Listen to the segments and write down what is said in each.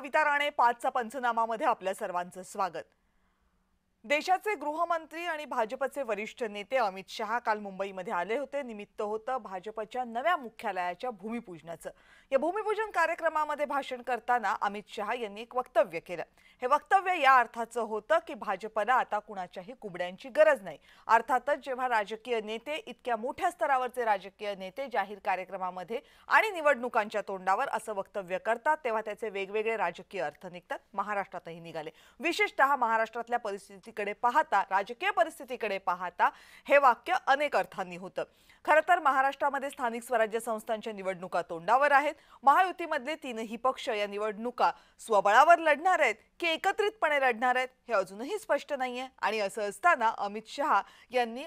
कविता राणे 5चा पंचनामामध्ये आपल्या सर्वांचं स्वागत। देशाचे गृहमंत्री आणि भाजपचे वरिष्ठ नेते अमित शहा काल मुंबईमध्ये आले होते। निमित्त होतं भाजपच्या नव्या मुख्यालयाच्या भूमिपूजनाचं। या भूमिपूजन कार्यक्रमामध्ये भाषण करताना अमित शहा यांनी एक वक्तव्य केलं। हे वक्तव्य या अर्थाचं होतं की भाजपला आता कुणाच्याही कुबड्यांची गरज नाही। अर्थातच जेव्हा राजकीय नेते, इतक्या मोठ्या स्तरावरचे राजकीय नेते जाहीर कार्यक्रमामध्ये आणि निवडणुकांच्या तोंडावर असं वक्तव्य करतात तेव्हा त्याचे वेगवेगळे राजकीय अर्थ निघतात। महाराष्ट्रातही निघाले। विशेषतः महाराष्ट्रातल्या परिस्थितीकडे पाहता, राजकीय परिस्थितीकडे पाहता हे वाक्य अनेक अर्थांनी होतं। खरं तर महाराष्ट्रामध्ये स्थानिक स्वराज्य संस्थांच्या निवडणुका तोंडावर आहेत। महायुतीमधले तीनही पक्ष या निवडणुका स्वबळावर लढणार आहेत की एकत्रितपणे लढणार आहेत हे अजूनही स्पष्ट नाहीये। आणि असं असताना अमित शहा यांनी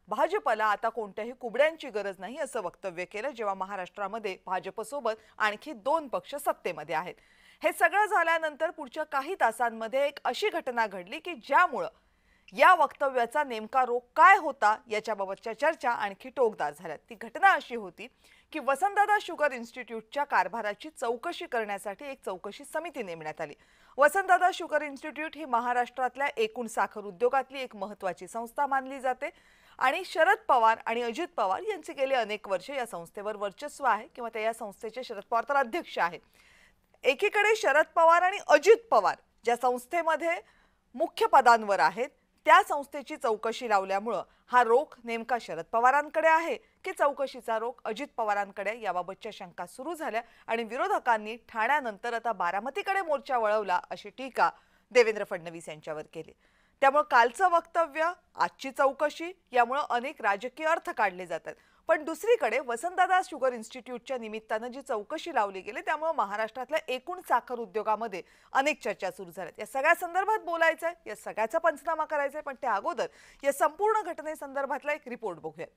भाजपला आता कोणत्याही कुबड्यांची गरज नाही असं वक्तव्य केलं, जेव्हा महाराष्ट्रामध्ये भाजपसोबत आणखी 2 पक्ष सत्तेमध्ये आहेत। हे सगळं झाल्यानंतर पुढच्या काही तासांमध्ये एक अशी घटना घडली की ज्यामुळे या वक्तव्याचा नेमका रोग काय होता याच्याबाबतच्या चर्चा आणखी टोकदार झाल्या। ती घटना अशी होती की वसंतदादा शुगर इन्स्टिट्यूटच्या कारभाराची चौकशी करण्यासाठी एक चौकशी समिती नेमण्यात आली। वसंतदादा शुगर इन्स्टिट्यूट ही महाराष्ट्रातल्या एकूण साखर उद्योगातली एक महत्त्वाची संस्था मानली जाते आणि शरद पवार आणि अजित पवार यांचे गेले अनेक वर्ष या संस्थेवर वर्चस्व आहे किंवा त्या या संस्थेचे शरद पवार तर अध्यक्ष आहेत। एकीकडे शरद पवार आणि अजित पवार ज्या संस्थेमध्ये मुख्य पदांवर आहेत त्या संस्थेची चौकशी लावल्यामुळे हा रोग नेमका शरद पवारांकडे आहे की चौकशीचा रोग अजित पवारांकडे याबाबतच्या शंका सुरू झाल्या आणि विरोधकांनी ठाण्यानंतर आता बारामतीकडे मोर्चा वळवला अशी टीका देवेंद्र फडणवीस यांच्यावर केली। त्यामुळे कालचं वक्तव्य, आजची चौकशी यामुळे अनेक राजकीय अर्थ काढले जातात। पण दुसरीकडे वसंतदादा शुगर इन्स्टिट्यूटच्या निमित्तानं जी चौकशी लावली गेली त्यामुळे महाराष्ट्रातल्या एकूण साखर उद्योगामध्ये अनेक चर्चा सुरू झाल्यात। या सगळ्या संदर्भात बोलायचंय, या सगळ्याचा पंचनामा करायचाय, पण त्या अगोदर या संपूर्ण घटनेसंदर्भातला एक रिपोर्ट बघूया।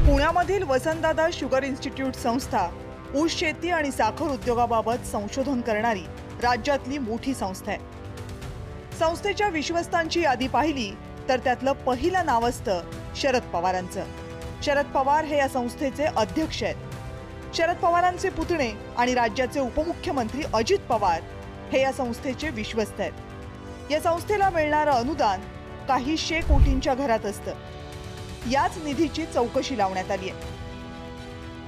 पुण्यामधील वसंतदादा शुगर इन्स्टिट्यूट संस्था ऊस शेती आणि साखर उद्योगाबाबत संशोधन करणारी राज्यातली मोठी संस्था आहे। संस्थेच्या विश्वस्तांची यादी पाहिली तर त्यातलं पहिलं नाव असतं शरद पवारांचं। शरद पवार हे या संस्थेचे अध्यक्ष आहेत। शरद पवारांचे पुतणे आणि राज्याचे उपमुख्यमंत्री अजित पवार हे या संस्थेचे विश्वस्त आहेत। या संस्थेला मिळणारं अनुदान काही 100 कोटींच्या घरात असतं। याच निधीची चौकशी लावण्यात आली आहे।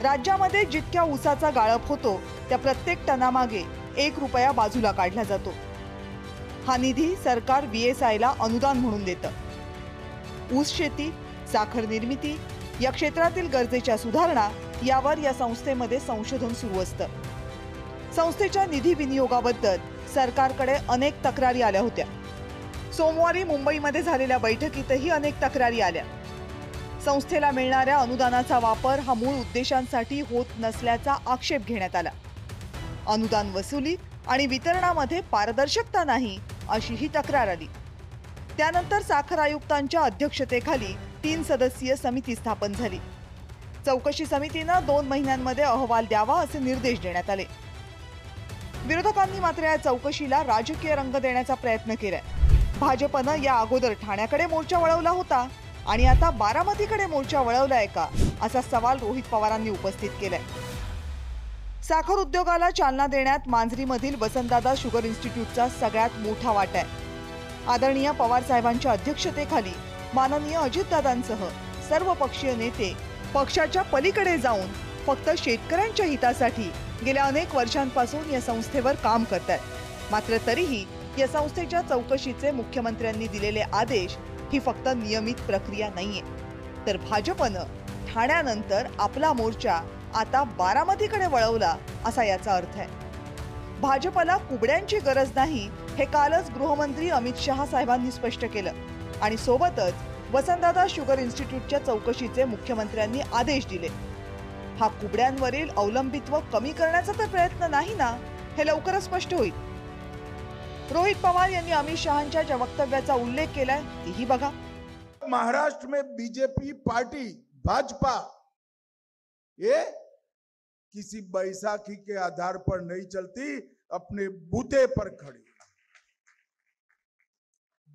राज्यामध्ये जितक्या ऊसाचा गाळप होतो त्या प्रत्येक टनामागे 1 रुपया बाजूला काढला जातो। हा निधी सरकार VSIला अनुदान म्हणून देतं। ऊस शेती, साखर निर्मिती या क्षेत्रातील गरजेच्या सुधारणा यावर या संस्थेमध्ये संशोधन सुरू असतं। संस्थेच्या निधी विनियोगाबद्दल सरकारकडे अनेक तक्रारी आल्या होत्या। सोमवारी मुंबईमध्ये झालेल्या बैठकीतही अनेक तक्रारी आल्या। संस्थेला मिळणाऱ्या अनुदानाचा वापर हा मूळ उद्देशांसाठी होत नसल्याचा आक्षेप घेण्यात आला। अनुदान वसुलीत आणि वितरणामध्ये पारदर्शकता नाही अशी ही तक्रार आली। त्यानंतर साखर आयुक्तांच्या अध्यक्षतेखाली 3 सदस्यीय समिती स्थापन झाली। चौकशी समितीने 2 महिन्यांमध्ये अहवाल द्यावा असे निर्देश देण्यात आले। विरोधकांनी मात्र या चौकशीला राजकीय रंग देण्याचा प्रयत्न केलाय। भाजपनं या अगोदर ठाण्याकडे मोर्चा वळवला होता आणि आता बारामतीकडे मोर्चा वळवलाय का असा सवाल रोहित पवारांनी उपस्थित केलाय। साखर उद्योगाला चालना देण्यात मांजरीमधील वसंतदादा शुगर इन्स्टिट्यूटचा सगळ्यात मोठा वाटा आहे। आदरणीय पवार साहेबांच्या अध्यक्षतेखाली माननीय अजितदादांसह सर्व पक्षीय नेते पक्षाच्या पलीकडे जाऊन फक्त शेतकऱ्यांच्या हितासाठी गेल्या अनेक वर्षांपासून या संस्थेवर काम करतात। मात्र तरीही या संस्थेच्या चौकशीचे मुख्यमंत्र्यांनी दिलेले आदेश ही फक्त नियमित प्रक्रिया नाहीये, तर भाजपनं ठाण्यानंतर आपला मोर्चा आता बारामतीकडे वळवला असा याचा अर्थ आहे। भाजपला कुबड्यांची गरज नाही हे कालच गृहमंत्री अमित शहा साहेबांनी स्पष्ट केलं आणि सोबतच वसंतदादा शुगर इन्स्टिट्यूटच्या चौकशीचे मुख्यमंत्र्यांनी आदेश दिले। हा कुबड्यांवरील अवलंबित्व कमी करण्याचा तर प्रयत्न नाही ना, हे लवकरच स्पष्ट होईल। रोहित पवार यांनी अमित शहांच्या ज्या वक्तव्याचा उल्लेख केलाय तेही बघा। महाराष्ट्र में बीजेपी पार्टी भाजपा ये किसी बैसाखी के आधार पर नहीं चलती, अपने बूते पर खड़ी।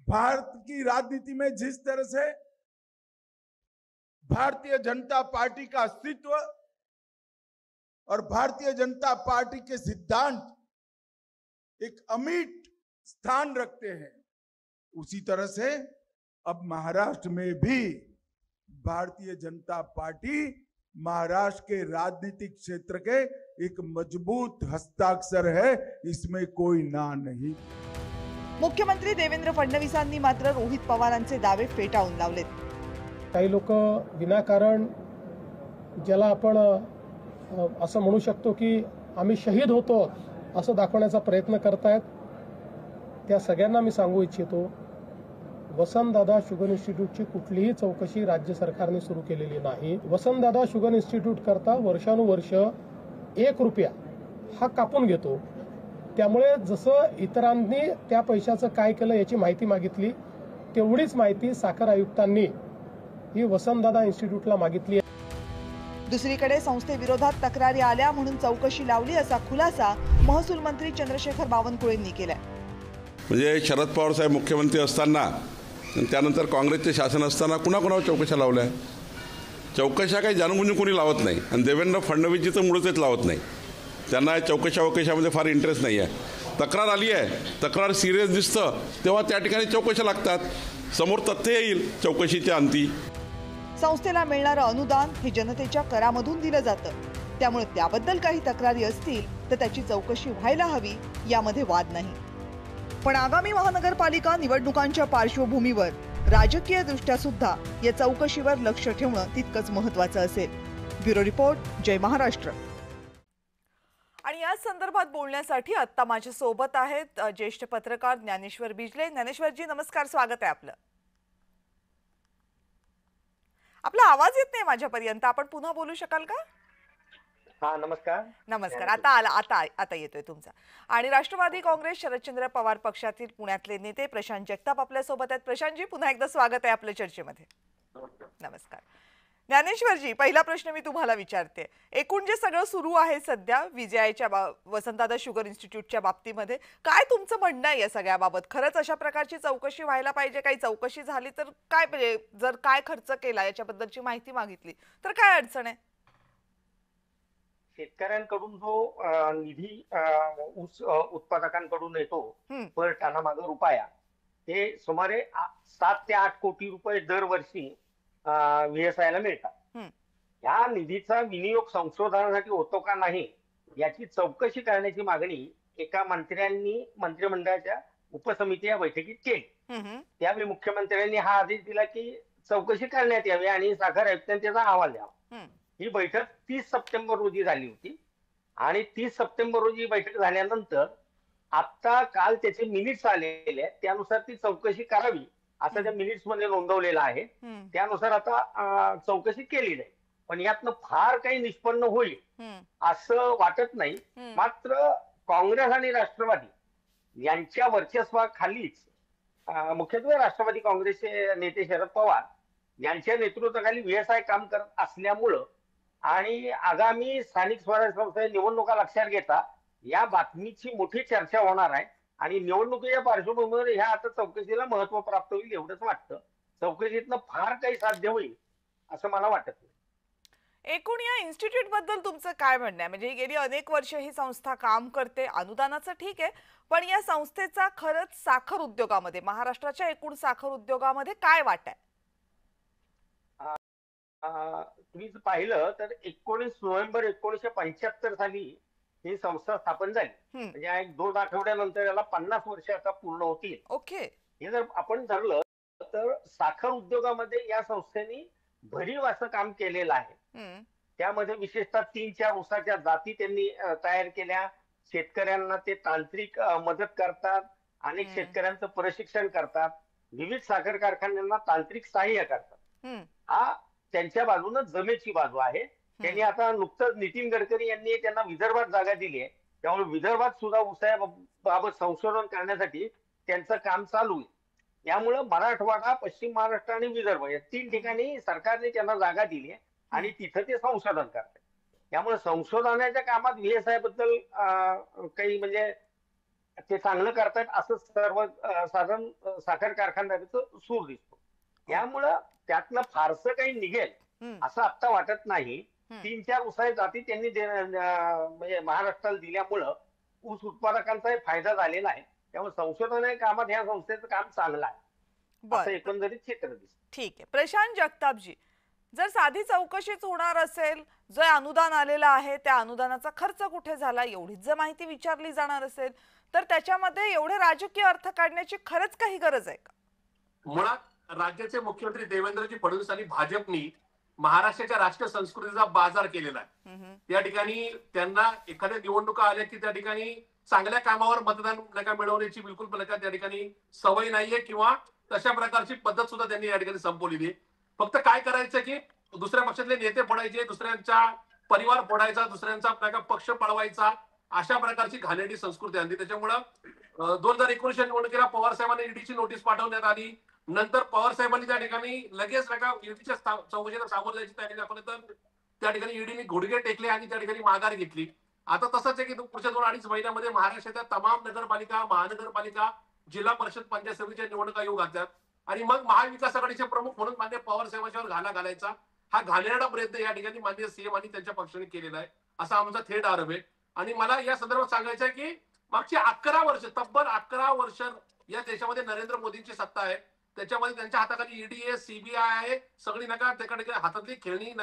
भारत की राजनीति में जिस तरह से भारतीय जनता पार्टी का अस्तित्व और भारतीय जनता पार्टी के सिद्धांत एक अमिट स्थान रखते हैं, उसी तरह से अब महाराष्ट्र में भी भारतीय जनता पार्टी महाराष्ट्र के राजनीतिक क्षेत्र के एक मजबूत हस्ताक्षर है, इसमें कोई ना नहीं। मुख्यमंत्री देवेंद्र फडणवीसांनी मात्र रोहित पवारांचे दावे फेटाळून लावलेत। काही लोक विनाकारण ज्याला आपण असं म्हणू शकतो की आम्ही शहीद होतो असं दाखवण्याचा प्रयत्न करतायत। त्या सगळ्यांना मी सांगू इच्छितो, वसंतदादा शुगर इन्स्टिट्यूटची कुठलीही चौकशी राज्य सरकारने सुरू केलेली नाही। वसंतदादा शुगर इन्स्टिट्यूट करता वर्षानुवर्ष 1 रुपया हा कापून घेतो। त्यामुळे जसं इतरांनी त्या पैशाचं काय केलं याची माहिती मागितली, तेवढीच माहिती साखर आयुक्तांनी ही वसंतदादा इन्स्टिट्यूटला मागितली। दुसरीकडे संस्थेविरोधात तक्रारी आल्या म्हणून चौकशी लावली असा खुलासा महसूल मंत्री चंद्रशेखर बावनकुळेंनी केलाय। म्हणजे शरद पवार साहेब मुख्यमंत्री असताना आणि त्यानंतर काँग्रेसचे शासन असताना कुणाकुणावर चौकशा लावल्या? चौकशा काही जाणून कोणी लावत नाही आणि देवेंद्र फडणवीसजी तर मुळच लावत नाही। त्यांना चौकशामध्ये फार इंटरेस्ट नाही आहे। तक्रार आली आहे, तक्रार सिरियस दिसतं तेव्हा त्या ठिकाणी चौकशा लागतात, समोर तथ्य येईल चौकशीच्या अंती। संस्थेला मिळणारं अनुदान हे जनतेच्या करामधून दिलं जातं, त्यामुळे त्याबद्दल काही तक्रारी असतील तर त्याची चौकशी व्हायला हवी, यामध्ये वाद नाही। पण आगामी महानगरपालिका निवडणुकांच्या पार्श्वभूमीवर राजकीय दृष्ट्या सुद्धा या चौकशीवर लक्ष ठेवणं तितकंच महत्त्वाचं असेल। ब्युरो रिपोर्ट, जय महाराष्ट्र। आणि या संदर्भात बोलण्यासाठी आता माझ्या सोबत आहेत ज्येष्ठ पत्रकार ज्ञानेश्वर बिजले। ज्ञानेश्वरजी नमस्कार, स्वागत आहे आपलं। आपला आवाज येत नाही माझ्यापर्यंत, आपण पुन्हा बोलू शकाल का? हा, नमस्कार। नमस्कार, आता आला, आता येतोय तुमचा। आणि राष्ट्रवादी काँग्रेस शरदचंद्र पवार पक्षातील पुण्यातले नेते प्रशांत जगताप आपल्या सोबत आहेत। प्रशांतजी, पुन्हा एकदा स्वागत आहे आपल्या चर्चेमध्ये। नमस्कार। ज्ञानेश्वरजी, पहिला प्रश्न मी तुम्हाला विचारते, एकूण जे सगळं सुरू आहे सध्या विजयाच्या वसंतदादा शुगर इन्स्टिट्यूटच्या बाबतीमध्ये, काय तुमचं म्हणणं आहे या सगळ्याबाबत? खरंच अशा प्रकारची चौकशी व्हायला पाहिजे? काही चौकशी झाली तर काय, म्हणजे जर काय खर्च केला याच्याबद्दलची माहिती मागितली तर काय अडचण आहे? शेतकऱ्यांकडून जो निधी ऊस उत्पादकांकडून येतो पर टना मागे रुपया, ते सुमारे 7 ते 8 कोटी रुपये दरवर्षी व्हीएसआयला मिळतात। या निधीचा विनियोग संशोधनासाठी होतो का नाही याची चौकशी करण्याची मागणी एका मंत्र्यांनी मंत्रिमंडळाच्या उपसमिती या बैठकीत केली। त्यावेळी मुख्यमंत्र्यांनी हा आदेश दिला की चौकशी करण्यात यावी आणि साखर आयुक्तांनी त्याचा अहवाल द्यावा। ही बैठक 30 सप्टेंबर रोजी झाली होती आणि 30 सप्टेंबर रोजी बैठक झाल्यानंतर आता काल त्याचे मिनिट्स आलेले आहेत, त्यानुसार ती चौकशी करावी असं त्या मिनिट्स मध्ये नोंदवलेलं आहे। त्यानुसार आता चौकशी केली नाही, पण यातनं फार काही निष्पन्न होईल असं वाटत नाही। मात्र काँग्रेस आणि राष्ट्रवादी यांच्या वर्चस्वाखालीच मुख्यत्वे राष्ट्रवादी काँग्रेसचे नेते शरद पवार यांच्या नेतृत्वाखाली व्हीएसआय काम करत असल्यामुळं आणि आगामी स्थानिक स्वराज्य संस्था निवडणुका लक्षात घेता या बातमीची मोठी चर्चा होणार आहे आणि निवडणुकीच्या पार्श्वभूमीवर ह्या आता चौकशीला महत्व प्राप्त होईल एवढंच वाटतं। चौकशीतनं फार काही साध्य होईल असं मला वाटत नाही। एकूण या इन्स्टिट्यूट बद्दल तुमचं काय म्हणणं आहे? म्हणजे गेली अनेक वर्ष ही संस्था काम करते, अनुदानाचं ठीक आहे, पण या संस्थेचा खरंच साखर उद्योगामध्ये, महाराष्ट्राच्या एकूण साखर उद्योगामध्ये काय वाटा आहे? तुम्ही पाहिलं तर 19 नोव्हेंबर 1975 साली ही संस्था स्थापन झाली, म्हणजे 1-2 आठवड्यानंतर याला 50 वर्ष आता पूर्ण होतील। ओके, हे जर आपण धरलं तर साखर उद्योगामध्ये या संस्थेने भरीव असं काम केलेलं आहे। त्यामध्ये विशेषतः 3-4 ऊसाच्या जाती त्यांनी तयार केल्या, शेतकऱ्यांना ते तांत्रिक मदत करतात, अनेक शेतकऱ्यांचं प्रशिक्षण करतात, विविध साखर कारखान्यांना तांत्रिक सहाय्य करतात। हा त्यांच्या बाजूने जमेची बाजू आहे। त्यांनी आता नुकतंच नितीन गडकरी यांनी त्यांना विदर्भात जागा दिली आहे, त्यामुळे विदर्भात सुद्धा ऊसाबाबत संशोधन करण्यासाठी त्यांचं काम चालू आहे। यामुळे मराठवाडा, पश्चिम महाराष्ट्र आणि विदर्भ या 3 ठिकाणी सरकारने त्यांना जागा दिली आहे आणि तिथं ते संशोधन करतात। त्यामुळे संशोधनाच्या कामात व्हीएसआय बद्दल काही म्हणजे ते चांगलं करतात असं सर्वसाधारण साखर कारखानदारीचं सूर दिसतो। त्यामुळं त्यातलं फारसं काही निघेल असं आता वाटत नाही। 3-4 ऊसाच्या जाती त्यांनी म्हणजे महाराष्ट्राला दिल्यामुळं ऊस उत्पादकांचाही फायदा झालेला आहे. त्यामुळे संशोधन कामात ह्या संस्थेचं काम चांगलं आहे असं एकंदरीत चित्र दिसतं. ठीक आहे. प्रशांत जगतापजी, जर साधी चौकशीच होणार असेल, जे अनुदान आलेलं आहे त्या अनुदानाचा खर्च कुठे झाला एवढीच जर माहिती विचारली जाणार असेल तर त्याच्यामध्ये एवढे राजकीय अर्थ काढण्याची खरंच काही गरज आहे का? मुळात राज्याचे मुख्यमंत्री देवेंद्रजी फडणवीस आणि भाजपनी महाराष्ट्राच्या राष्ट्रीय संस्कृतीचा बाजार केलेला आहे. त्या ठिकाणी त्यांना एखाद्या निवडणुका आल्या की त्या ठिकाणी चांगल्या कामावर मतदान मिळवण्याची बिलकुल त्या ठिकाणी सवय नाहीये किंवा तशा प्रकारची पद्धत सुद्धा त्यांनी या ठिकाणी संपवलेली आहे. फक्त काय करायचं की दुसऱ्या पक्षातले नेते फोडायचे, दुसऱ्यांचा परिवार फोडायचा, दुसऱ्यांचा पक्ष पळवायचा, अशा प्रकारची घाणेरडी संस्कृती आणली. त्याच्यामुळं 2019 निवडणुकीला पवार साहेबांना ईडीची नोटीस पाठवण्यात आली. नंतर पवार साहेबांनी त्या ठिकाणी लगेच ईडीच्या चौकशीला सामोरं जायची तयारी दाखवल्यानंतर त्या ठिकाणी ईडीने घोडगे टेकले आणि त्या ठिकाणी माघार घेतली. आता तसंच आहे की पुढच्या 2-2.5 महिन्यामध्ये महाराष्ट्राच्या तमाम नगरपालिका, महानगरपालिका, जिल्हा परिषद, पंचायत समितीच्या निवडणुका येऊ घालतात आणि मग महाविकास आघाडीचे प्रमुख म्हणून मान्य पवार साहेबांच्यावर घाला घालायचा हा घाणेरडा प्रयत्न या ठिकाणी माननीय सीएम आणि त्यांच्या पक्षाने केलेला आहे असा आमचा थेट आरोप आहे. आणि मला या संदर्भात सांगायचं आहे की मागची 11 वर्ष, तब्बल 11 वर्ष या देशामध्ये नरेंद्र मोदींची सत्ता आहे. त्याच्यामध्ये त्यांच्या हाताखाली ईडी आहे, सीबीआय आहे, सगळी त्याकडे हातातली खेळणी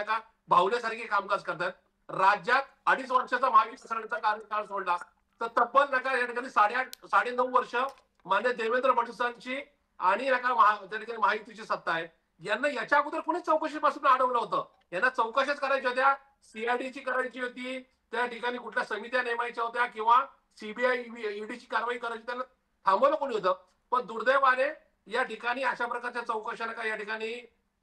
भावल्यासारखे कामकाज करतात. राज्यात 2.5 वर्षाचा महाविकास आघाडीचा कार्यकाळ सोडला तर तब्बल या ठिकाणी 8.5-9 वर्ष मान्य देवेंद्र फडणवीसांची आणि त्या ठिकाणी महायुतीची सत्ता आहे. यांना याच्या अगोदर कोणीच चौकशीपासून अडवलं होतं? यांना चौकशीच करायच्या होत्या, सीआयडीची करायची होती, त्या ठिकाणी कुठल्या समित्या नेमायच्या होत्या किंवा सीबीआय ईडीची कारवाई करायची, त्यांना थांबवलं कोणी होतं? पण दुर्दैवाने या ठिकाणी अशा प्रकारच्या चौकशा या ठिकाणी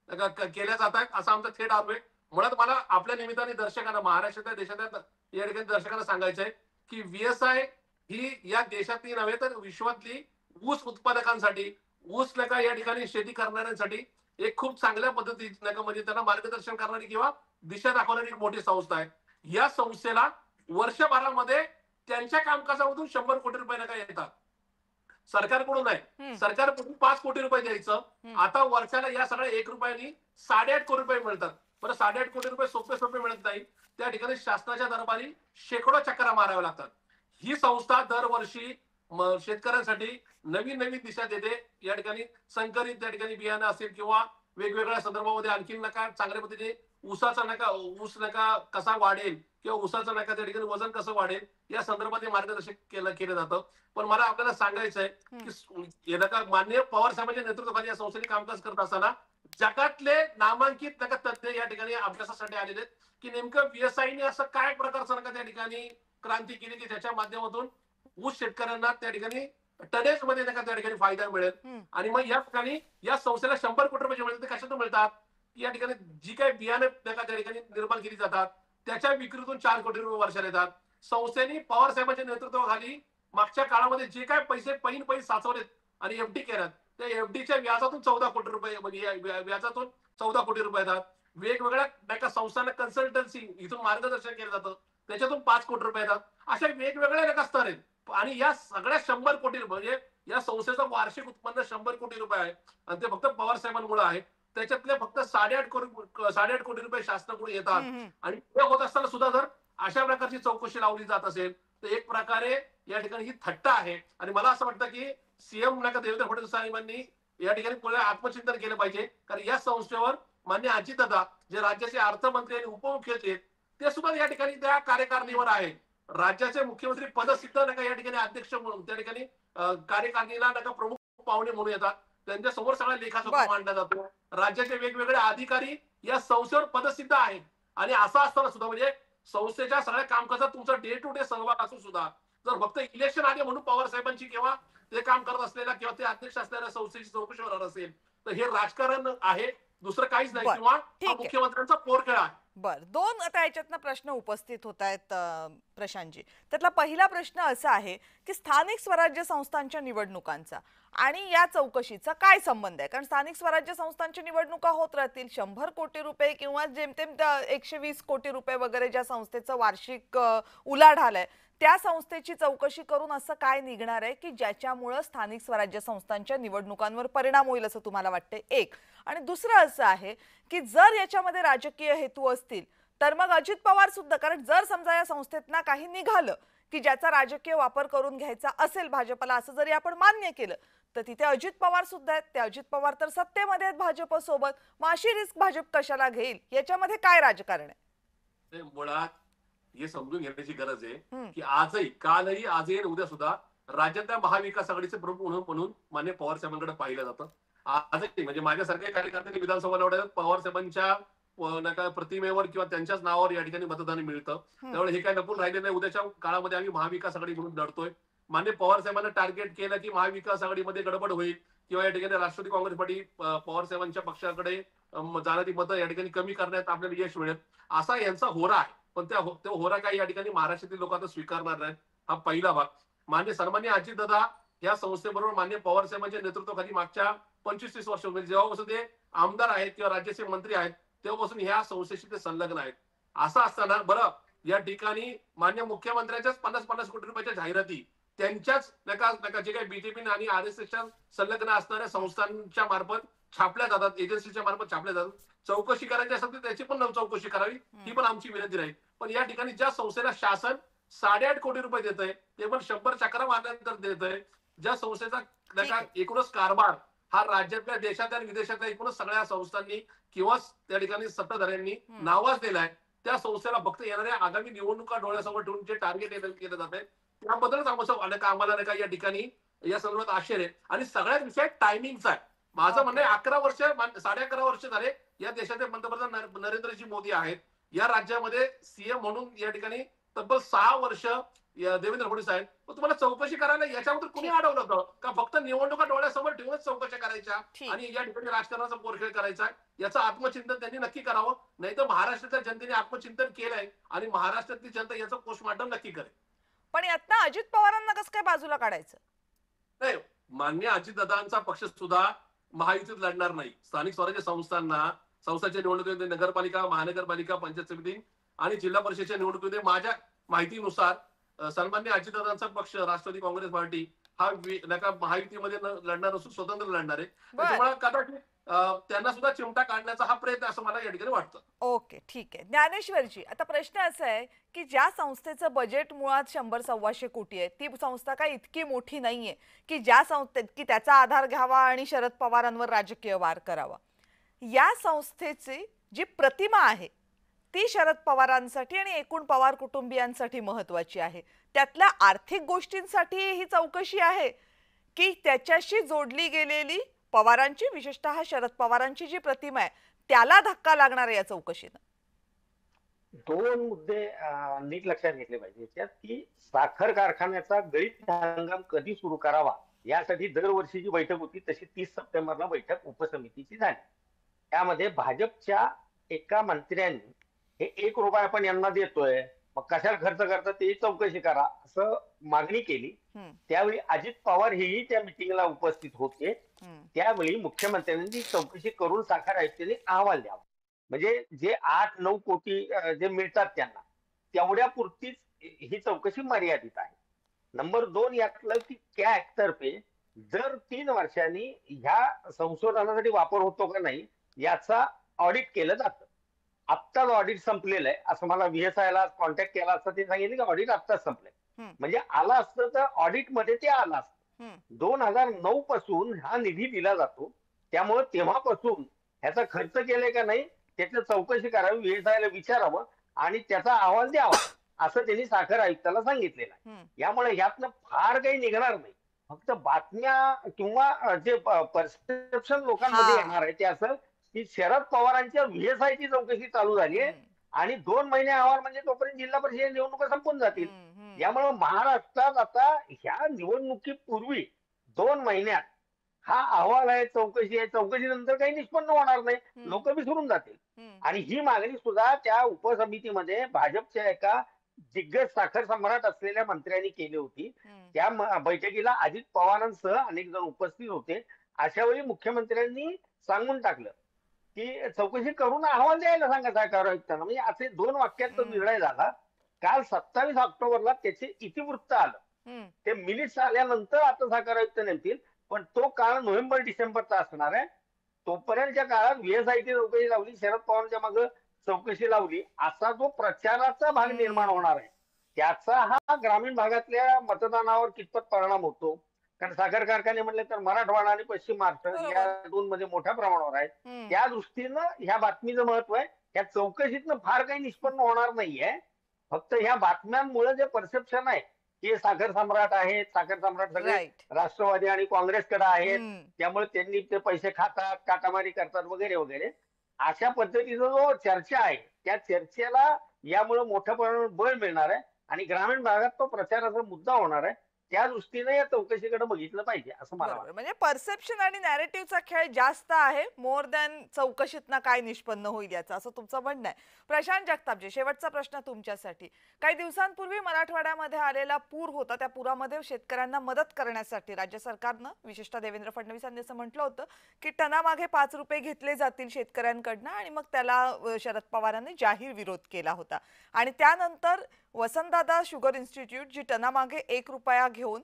केल्या जात आहेत असा आमचा थेट आरोप आहे. मुळात मला आपल्या निमित्ताने दर्शकांना, महाराष्ट्राच्या देशातल्या या ठिकाणी दर्शकांना सांगायचं आहे की व्हीएसआय ही या देशातली नव्हे तर विश्वातली ऊस उत्पादकांसाठी, ऊस या ठिकाणी शेती करणाऱ्यांसाठी एक खूप चांगल्या पद्धतीने म्हणजे त्यांना मार्गदर्शन करणारी किंवा दिशा दाखवणारी एक मोठी संस्था आहे. या संस्थेला वर्षभरामध्ये त्यांच्या कामकाजामधून 100 कोटी रुपये येतात. सरकारकडून नाही, सरकारकडून 5 कोटी रुपये द्यायचं. आता वर्षाला या सगळ्या 1 रुपयानी 8.5 कोटी रुपये मिळतात. बरं, 8.5 कोटी रुपये सोपे मिळत नाही. त्या ठिकाणी शासनाच्या दरबारी शेकडो चक्रा माराव्या लागतात. ही संस्था दरवर्षी शेतकऱ्यांसाठी नवीन दिशा देते. या ठिकाणी संकरित त्या ठिकाणी बियाणं असेल किंवा वेगवेगळ्या संदर्भामध्ये आणखी चांगल्या पद्धतीने ऊसाचा ऊस कसा वाढेल किंवा ऊसाचं त्या ठिकाणी वजन कसं वाढेल या संदर्भात मार्गदर्शन केलं जातं. पण मला आपल्याला सांगायचं आहे की माननीय पवार साहेबांच्या नेतृत्वाखाली या संस्थेने कामकाज करत असताना जगातले नामांकित तज्ञ या ठिकाणी अभ्यासासाठी आलेले आहेत की नेमकं व्हीएसआयने असं काय प्रकारचं त्या ठिकाणी क्रांती केली की त्याच्या माध्यमातून ऊस शेतकऱ्यांना त्या ठिकाणी टनेज मध्ये त्या ठिकाणी फायदा मिळेल. आणि मग या ठिकाणी या संस्थेला 100 कोटी रुपये मिळतात. ते कशातून मिळतात? या ठिकाणी जी काही बियाणे त्या ठिकाणी निर्माण केली जातात त्याच्या विक्रीतून 4 कोटी रुपये वर्षाला येतात. संस्थेने पवार साहेबांच्या नेतृत्वाखाली मागच्या काळामध्ये जे काही पैसे साचवलेत आणि एफडी केल्यात त्या एफडीच्या व्याजातून 14 कोटी रुपये म्हणजे व्याजातून 14 कोटी रुपये येतात. वेगवेगळ्या संस्थांना कन्सल्टन्सी इथून मार्गदर्शन केलं जातं त्याच्यातून 5 कोटी रुपये येतात. अशा वेगवेगळ्या स्तर आहेत. आणि या सगळ्या 100 कोटी म्हणजे या संस्थेचं वार्षिक उत्पन्न 100 कोटी रुपये आहे आणि ते फक्त पवार साहेबांमुळे आहे. त्याच्यातले फक्त 8.5 कोटी रुपये शासनाकडून येतात. आणि हे होत असताना सुद्धा जर अशा प्रकारची चौकशी लावली जात असेल तर एक प्रकारे या ठिकाणी ही थट्टा आहे. आणि मला असं वाटतं की सीएम देवेंद्र फडणवीस साहेबांनी या ठिकाणी पुढे आत्मचिंतन केलं पाहिजे. कारण या संस्थेवर मान्य अजितदादा जे राज्याचे अर्थमंत्री आणि उपमुख्यमंत्री आहेत ते सुद्धा या ठिकाणी त्या कार्यकारिणीवर आहे. राज्याचे मुख्यमंत्री पदसिद्ध या ठिकाणी अध्यक्ष म्हणून त्या ठिकाणी कार्यकारिणीला प्रमुख पाहुणे म्हणून येतात. त्यांच्या समोर सगळा लेखाजोखा मांडला जातो. राज्याचे वेगवेगळे अधिकारी या संस्थेवर पदसिद्ध आहेत. आणि असं असताना सुद्धा म्हणजे संस्थेच्या सगळ्या कामकाजात तुमचा डे टू डे सहभाग असून सुद्धा जर फक्त इलेक्शन आले म्हणून पवार साहेबांची किंवा ते काम करत असलेल्या किंवा ते अध्यक्ष असलेल्या संस्थेची चौकशी होणार असेल तर हे राजकारण आहे, दुसरं काहीच नाही किंवा मुख्यमंत्र्यांचा पोरखेळ आहे. बर, 2 आता याच्यातनं प्रश्न उपस्थित होत आहेत प्रशांतजी. त्यातला पहिला प्रश्न असा आहे की स्थानिक स्वराज्य संस्थांच्या निवडणुकांचा आणि या चौकशीचा काय संबंध आहे? कारण स्थानिक स्वराज्य संस्थांच्या निवडणुका होत राहतील. 100 कोटी रुपये किंवा जेमतेम 120 कोटी रुपये वगैरे ज्या संस्थेचं वार्षिक उलाढाल आहे त्या संस्थेची चौकशी करून असं काय निघणार आहे की ज्याच्यामुळे स्थानिक स्वराज्य संस्थांच्या निवडणुकांवर परिणाम होईल असं तुम्हाला वाटतंय? एक. आणि दुसरं असं आहे की जर याच्यामध्ये राजकीय हेतू असतील तर मग अजित पवार सुद्धा, कारण जर समजा या संस्थेतना काही निघालं की ज्याचा राजकीय वापर करून घ्यायचा असेल भाजपला, असं जरी आपण मान्य केलं, तर तिथे अजित पवार सुद्धा आहेत. ते अजित पवार तर सत्तेमध्ये आहेत भाजप सोबत. मग अशी रिस्क भाजप कशाला घेईल? याच्यामध्ये काय राजकारण आहे? मुळात हे समजून घेण्याची गरज आहे की आजही, कालही, आजही आणि उद्या सुद्धा राज्यातल्या महाविकास आघाडीचे प्रमुख म्हणून मान्य पवार साहेबांकडे पाहिलं जातं. आजही म्हणजे माझ्यासारख्या कार्यकर्त्यांनी विधानसभा लढवण्यात पवार साहेबांच्या प्रतिमेवर किंवा त्यांच्याच नावावर या ठिकाणी मतदान मिळतं. त्यामुळे हे काय नपून राहिले नाही. उद्याच्या काळामध्ये आम्ही महाविकास आघाडी म्हणून लढतोय. मान्य पवार साहेबांना टार्गेट केलं की महाविकास आघाडीमध्ये गडबड होईल किंवा या ठिकाणी राष्ट्रवादी काँग्रेस पार्टी पवार साहेबांच्या पक्षाकडे जाणारी मतं या ठिकाणी कमी करण्यात आपल्याला यश मिळेल, असा यांचा होरा आहे. पण त्या होरा काही या ठिकाणी महाराष्ट्रातील लोक आता स्वीकारणार नाहीत. हा पहिला भाग. मान्य सन्मान्य अजितदादा या संस्थेबरोबर मान्य पवार साहेबांच्या नेतृत्वाखाली मागच्या 25-30 वर्ष म्हणजे जेव्हापासून ते आमदार आहेत किंवा राज्याचे मंत्री आहेत तेव्हापासून ह्या संस्थेशी ते संलग्न आहेत. असं असताना बरं या ठिकाणी मान्य मुख्यमंत्र्यांच्याच 50-50 कोटी रुपयाच्या जाहिराती त्यांच्याच नका जे काही बीजेपी आणि आरएसएसच्या संलग्न असणाऱ्या संस्थांच्या मार्फत छापल्या जातात, एजन्सीच्या मार्फत छापल्या जातात. चौकशी करायची असेल तर त्याची पण चौकशी करावी, ही पण आमची विनंती राहील. पण या ठिकाणी ज्या संस्थेला शासन 8.5 कोटी रुपये देत आहे ते पण 100 चक्रा मारल्यानंतर देत आहे, ज्या संस्थेचा एकूणच कारभार हा राज्यातल्या देशातल्या आणि विदेशातल्या एकूणच सगळ्या संस्थांनी किंवा त्या ठिकाणी सत्ताधाऱ्यांनी नावाज दिलाय, त्या संस्थेला फक्त येणाऱ्या आगामी निवडणुका डोळ्यासमोर ठेवून जे टार्गेट केलं जात आहे त्याबद्दलच आम्हाला या ठिकाणी या संदर्भात आश्चर्य आहे. आणि सगळ्यात विषय टायमिंगचा आहे. माझं म्हणणं आहे 11 वर्ष 11.5 वर्ष झाले या देशाचे पंतप्रधान नरेंद्रजी मोदी आहेत. या राज्यामध्ये सीएम म्हणून या ठिकाणी तब्बल 6 वर्ष देवेंद्र फडणवीस आहेत. तुम्हाला चौकशी करायला याच्याबद्दल कुणी अडवलं होतं का? फक्त निवडणुका डोळ्यासमोर ठेवूनच चौकशा करायच्या आणि या ठिकाणी राजकारणाचा पोरखेळ करायचा, याचं आत्मचिंतन त्यांनी नक्की करावं. नाही तर महाराष्ट्राच्या जनतेने आत्मचिंतन केलंय आणि महाराष्ट्रातली जनता याचं पोस्टमॉर्टम नक्की करेल. पण यातनं अजित पवारांना कसं काय बाजूला काढायचं? नाही, मान्य अजितदादांचा पक्ष सुद्धा महायुतीत लढणार नाही. स्थानिक स्वराज्य संस्थांच्या निवडणुकीमध्ये नगरपालिका, महानगरपालिका, पंचायत समिती आणि जिल्हा परिषदेच्या निवडणुकीमध्ये माझ्या माहितीनुसार सन्मान्य अजितदादांचा पक्ष राष्ट्रवादी काँग्रेस पार्टी हा महायुतीमध्ये लढणार असून स्वतंत्र लढणार आहे. त्याच्यामुळे कदाचित त्यांना सुद्धा चिमटा काढण्याचा हा प्रयत्न असं मला या ठिकाणी वाटतं. ओके, ठीक आहे. ज्ञानेश्वरजी, आता प्रश्न असा आहे की ज्या संस्थेचं बजेट मुळात 100-125 कोटी आहे, ती संस्था काय इतकी मोठी नाहीये की ज्या संस्थेत की त्याचा आधार घ्यावा आणि शरद पवारांवर राजकीय वार करावा. या संस्थेची जी प्रतिमा आहे ती शरद पवारांसाठी आणि एकूण पवार कुटुंबियांसाठी महत्वाची आहे. त्यातल्या आर्थिक गोष्टींसाठी ही चौकशी आहे की त्याच्याशी जोडली गेलेली पवारांची, विशेषतः शरद पवारांची जी प्रतिमा आहे त्याला धक्का लागणार आहे या चौकशीनं? दोन मुद्दे नीट लक्षात घेतले पाहिजे त्यात की साखर कारखान्याचा गळीत हंगाम कधी सुरू करावा यासाठी दरवर्षीची बैठक होती, तशी 30 सप्टेंबरला बैठक उपसमितीची झाली. त्यामध्ये भाजपच्या एका मंत्र्यांनी हे 1 रुपया आपण यांना देतोय, मग कशाला खर्च करतात ते चौकशी करा असं मागणी केली. त्यावेळी अजित पवार हेही त्या मिटिंगला उपस्थित होते. त्यावेळी मुख्यमंत्र्यांनी चौकशी करून साखर आयुक्तांनी अहवाल द्यावा. म्हणजे जे 8-9 कोटी जे मिळतात त्यांना तेवढ्या पुरतीच ही चौकशी मर्यादित आहे. नंबर 2 यातलं की कॅग तर्फे दर 3 वर्षांनी ह्या संशोधनासाठी वापर होतो का नाही याचा ऑडिट केलं जातं. आत्ताच ऑडिट संपलेलं आहे असं मला VSI ला कॉन्टॅक्ट केला असता ते सांगितलं की ऑडिट आत्ताच संपलंय. म्हणजे आला असतं तर ऑडिट मध्ये ते आलं असतं. 2009 पासून हा निधी दिला जातो, त्यामुळे तेव्हापासून ह्याचा खर्च केलाय का नाही त्याची चौकशी करावी, VSI ला विचारावं आणि त्याचा अहवाल द्यावा असं त्यांनी साखर आयुक्ताला सांगितलेलं आहे. यामुळे यातनं फार काही निघणार नाही. फक्त बातम्या किंवा जे परसेप्शन लोकांमध्ये येणार आहे ते असं की शरद पवारांच्या VSI ची चौकशी चालू झाली आहे आणि 2 महिने अहवाल म्हणजे तोपर्यंत जिल्हा परिषद निवडणुका संपून जातील. यामुळे महाराष्ट्रात आता ह्या निवडणुकीपूर्वी 2 महिन्यात हा अहवाल आहे, चौकशी आहे, चौकशीनंतर काही निष्पन्न होणार नाही, लोक विसरून जातील. आणि ही मागणी सुद्धा त्या उपसमितीमध्ये भाजपच्या एका दिग्गज साखर सम्राट असलेल्या मंत्र्यांनी केली होती. त्या बैठकीला अजित पवारांसह अनेक जण उपस्थित होते. अशा वेळी मुख्यमंत्र्यांनी सांगून टाकलं की चौकशी करून अहवाल द्यायला सांगा साखर आयुक्तांना. म्हणजे असे 2 वाक्यात तो निर्णय झाला. काल 27 ऑक्टोबरला त्याचे इतिवृत्त आलं. ते मिनिट्स आल्यानंतर आता साखर आयुक्त नेमतील, पण तो काळ नोव्हेंबर-डिसेंबरचा असणार आहे. तोपर्यंतच्या काळात VSI ची चौकशी लावली. शरद पवारांच्या मागे चौकशी लावली असा जो प्रचाराचा भाग निर्माण होणार आहे त्याचा हा ग्रामीण भागातल्या मतदानावर कितपत परिणाम होतो. कारण साखर कारखाने म्हणले तर मराठवाडा आणि पश्चिम महाराष्ट्र या दोन मध्ये मोठ्या प्रमाणावर आहेत. त्या दृष्टीनं ह्या बातमीचं महत्व आहे. या चौकशीतनं फार काही निष्पन्न होणार नाहीये. फक्त ह्या बातम्यांमुळे जे परसेप्शन आहे की साखर सम्राट आहेत, साखर सम्राट सगळे राष्ट्रवादी आणि काँग्रेसकडे आहेत, त्यामुळे त्यांनी ते पैसे खातात, काटामारी करतात वगैरे वगैरे, अशा पद्धतीचा जो चर्चा आहे त्या चर्चेला यामुळे मोठ्या प्रमाणात बळ मिळणार आहे आणि ग्रामीण भागात तो प्रचाराचा मुद्दा होणार आहे. त्या दृष्टीने या चौकशीकडे बघितलं पाहिजे असं मला वाटतं. म्हणजे परसेप्शन आणि नॅरेटिव्हचा खेळ जास्त आहे मोर दॅन चौकशीतनं काय निष्पन्न होईल याचं, असं तुमचं म्हणणं आहे. प्रशांत जगतापजी, शेवटचा प्रश्न तुमच्यासाठी. काही दिवसांपूर्वी मराठवाड्यामध्ये आलेला पूर होता, त्या पुरामध्ये शेतकऱ्यांना मदत करण्यासाठी राज्य सरकारनं, विशेषतः देवेंद्र फडणवीसांनी असं म्हटलं होतं की टनामागे 5 रुपये घेतले जातील शेतकऱ्यांकडनं, आणि मग त्याला शरद पवारांनी जाहीर विरोध केला होता. आणि त्यानंतर वसंतदादा शुगर इन्स्टिट्यूट जी टनामागे 1 रुपया घेऊन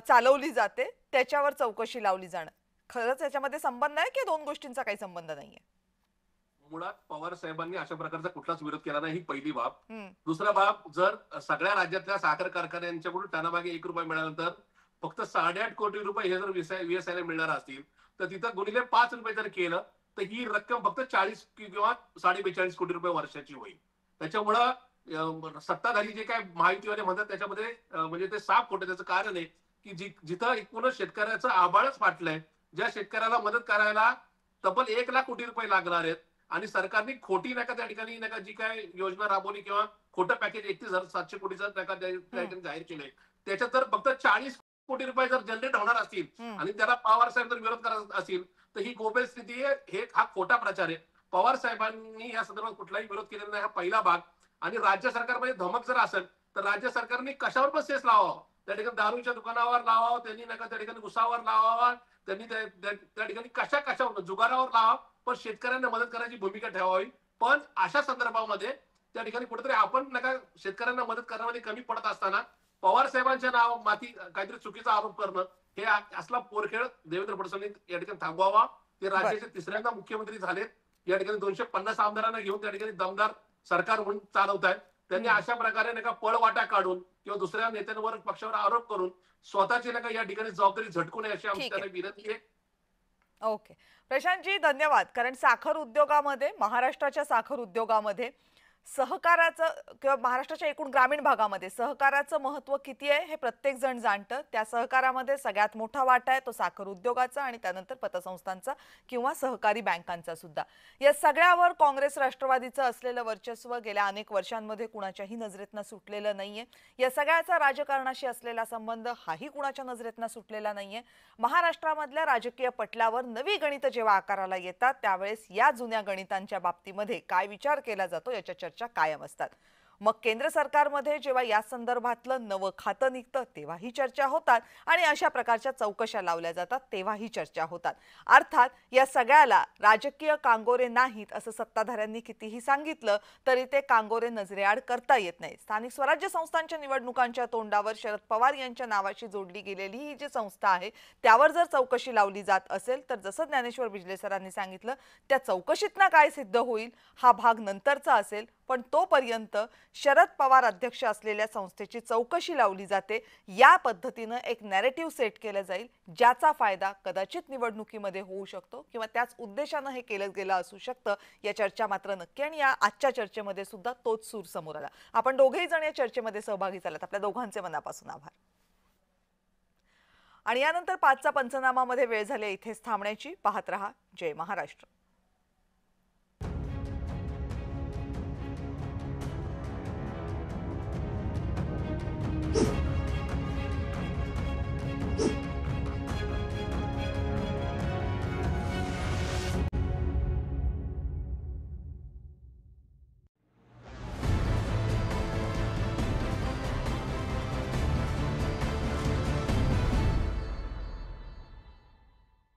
चालवली जाते त्याच्यावर चौकशी लावली जाणं, खरंच याच्यामध्ये संबंध आहे की दोन गोष्टींचा काही संबंध नाहीये? मुळात पवार साहेबांनी अशा प्रकारचा कुठलाच विरोध केला नाही, ही पहिली बाब. दुसरा बाब, जर सगळ्या राज्यातल्या साखर कारखान्यांच्याकडून टनामागे 1 रुपया मिळाल्यानंतर फक्त 8.5 कोटी रुपये हे जर व्हीएसआयला मिळणार असतील तर तिथं गुणिले 5 रुपये जर केलं तर ही रक्कम फक्त 40 किंवा 42.5 कोटी रुपये वर्षाची होईल. त्याच्यामुळं सत्ताधारी जे काय महायुतीवाले म्हणतात त्याच्यामध्ये म्हणजे ते साफ खोटं. त्याचं कारण आहे की जिथं एकूणच शेतकऱ्याचं आभाळच फाटलंय, ज्या शेतकऱ्याला मदत करायला तब्बल 1 लाख कोटी रुपये लागणार आहेत आणि सरकारने खोटी नका त्या ठिकाणी नका जी काय योजना राबवली किंवा खोटं पॅकेज 31,700 कोटीचं नका त्या ठिकाणी जाहीर केलंय, त्याच्यात जर फक्त 40 कोटी रुपये जर जनरेट होणार असतील आणि त्याला पवार साहेब जर विरोध करत असतील तर ही गोबेल स्थिती आहे, हा खोटा प्रचार आहे. पवार साहेबांनी या संदर्भात कुठलाही विरोध केलेला नाही, हा पहिला भाग. आणि राज्य सरकारमध्ये धमक जर असेल तर राज्य सरकारने कशावर पण सेस लावावा. त्या ठिकाणी दारूच्या दुकानावर लावावं, त्यांनी नका त्या ठिकाणी उसावर लावावा, त्यांनी त्या ठिकाणी कशावर जुगारावर लावा, पण शेतकऱ्यांना मदत करायची भूमिका ठेवावी. पण अशा संदर्भामध्ये त्या ठिकाणी कुठेतरी आपण नका शेतकऱ्यांना मदत करण्यामध्ये कमी पडत असताना पवार साहेबांच्या नाव माती काहीतरी चुकीचा आरोप करणं, हे असला पोरखेळ देवेंद्र फडणवीस या ठिकाणी थांबवावा. ते राज्याचे तिसऱ्यांदा मुख्यमंत्री झालेत, या ठिकाणी 250 आमदारांना घेऊन त्या ठिकाणी दमदार सरकार म्हणून चालवत आहेत. त्यांनी अशा प्रकारे नका पळवाटा काढून किंवा दुसऱ्या नेत्यांवर पक्षावर आरोप करून स्वतःची नका या ठिकाणी जबाबदारी झटकू नये अशी आमची त्यांना विनंती आहे. ओके प्रशांतजी, धन्यवाद. कारण साखर उद्योगामध्ये, महाराष्ट्राच्या साखर उद्योगामध्ये सहकाराचं किंवा महाराष्ट्राच्या एकूण ग्रामीण भागामध्ये सहकाराचं महत्त्व किती आहे हे प्रत्येक जण जाणतं. त्या सहकारामध्ये सगळ्यात मोठा वाटा आहे तो साखर उद्योगाचा आणि त्यानंतर पतसंस्थांचा किंवा सहकारी बँकांचा सुद्धा. या सगळ्यावर काँग्रेस राष्ट्रवादीचं असलेलं वर्चस्व गेल्या अनेक वर्षांमध्ये कुणाच्याही नजरेतनं सुटलेलं नाहीये. या सगळ्याचा राजकारणाशी असलेला संबंध हाही कुणाच्या नजरेतनं सुटलेला नाहीये. महाराष्ट्रामधल्या राजकीय पटलावर नवी गणितं जेव्हा आकाराला येतात त्यावेळेस या जुन्या गणितांच्या बाबतीमध्ये काय विचार केला जातो याच्या चर्चा कायम असतात. मग केंद्र सरकारमध्ये जेव्हा या संदर्भातलं नवं खातं निघतं तेव्हाही चर्चा होतात आणि अशा प्रकारच्या चौकशा लावल्या जातात तेव्हाही चर्चा होतात. अर्थात या सगळ्याला राजकीय कांगोरे नाहीत असं सत्ताधाऱ्यांनी कितीही सांगितलं तरी ते कांगोरे नजरेआड करता येत नाही. स्थानिक स्वराज्य संस्थांच्या निवडणुकांच्या तोंडावर शरद पवार यांच्या नावाशी जोडली गेलेली ही जी संस्था आहे त्यावर जर चौकशी लावली जात असेल तर जसं ज्ञानेश्वर बिजले सरांनी सांगितलं त्या चौकशीतनं काय सिद्ध होईल हा भाग नंतरचा असेल. पण तोपर्यंत शरद पवार अध्यक्ष असलेल्या संस्थेची चौकशी लावली जाते. या पद्धतीने एक नॅरेटिव्ह सेट केलं जाईल ज्याचा फायदा कदाचित निवडणुकीमध्ये होऊ शकतो किंवा त्याच उद्देशाने हे केलं गेलं असू शकतं. या चर्चा मात्र नक्की आणि या आजच्या चर्चेमध्ये सुद्धा तोच सूर समोर आला. आपण दोघेही जण या चर्चेमध्ये सहभागी झालात, आपल्या दोघांचे मनापासून आभार. आणि यानंतर 5चा पंचनामामध्ये वेळ झाली इथेच थांबण्याची. पाहत रहा जय महाराष्ट्र. you